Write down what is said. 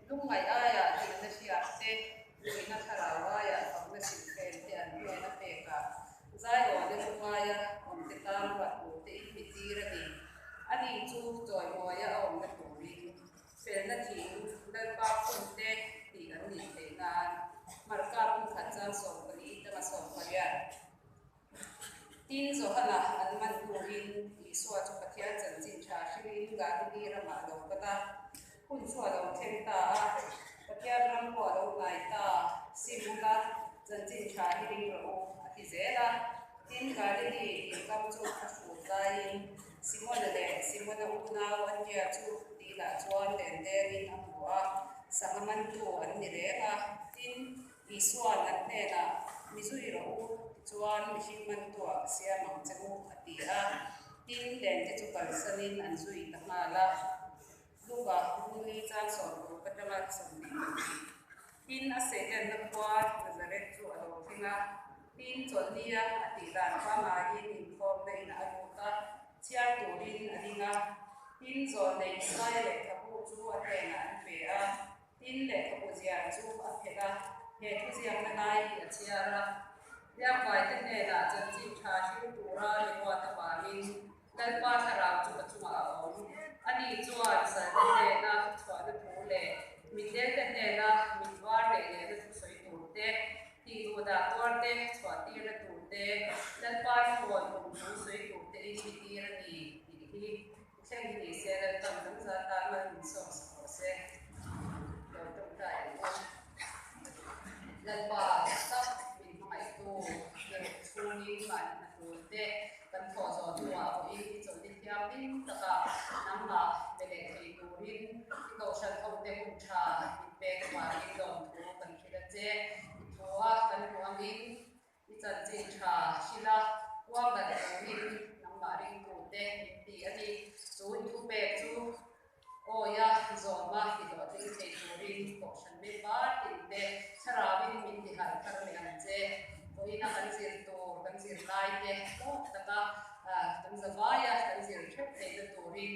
lung ngai aya ti na sia te ina tharawa ya pangna sin te an pe na pe ka zai ro de aya om te tam ba tu te mi ti ra ni ani chu choi mo ya om na tu ri pe na thi na pa kun te ti an ni te na mar ka pun kha cha so ka ni ta ma so ka ya tin zo hala an man tu rin ti so chu ka thia chan chin tha hri ga ni ra ma lo ka ta kun chua lo theng ta ka kia ram ko lo ngai ta simula chan chin tha hri ro ati zela tin ga ni kam chu ka su tai simona le simona una wan ya chu ti la chuan den de ni amwa samaman tu an ni re a tin iswan an ne na mizui ro chuan mihing man tua sia mang chemu ati a tin den te chu kal sanin an zui ta ma la luga huli chan so ro patala samni tin a se den na kwa nazaret chu alo thinga tin chon nia ati dan pa ma in inform de in aluta chia turin adinga tin zo nei sai le thapu chu a te na an pe a tin le thapu zia chu a phela he thu ziang na nai a chia ra ya pai te ne da chan chi tha shi tu ra le wa ta ba ni dal pa thara chu ka chu ma om ani chuan sa ne na chwa na thu le min de te ne na min war le le na chu soi tu te ti du da tor te chwa ti na tu te dal pa ho ko chu soi tu te i ti ra ni ti chen ni se la tam dang za ta ma ni so so se lo tum ta dal pa ta min mai tu le chu ni man na tu te kan tho zo tu wa ko i chu ti tiam tin ta ka nam ma de le thei tu rin ko shan thong te hun tha pe ka ma ni don tu kan khila che thua kan ruang in i chan chin tha hila wa ba de rin nam ma ring tu te ti ani chu tu pe chu o ya zo ma hi do te thei tu rin ko shan me ba tin te chara bin min ti hal kar le an che ko ina kan zir tu kan zir lai te ko ta ka kan za va ya kan zir thep te tu rin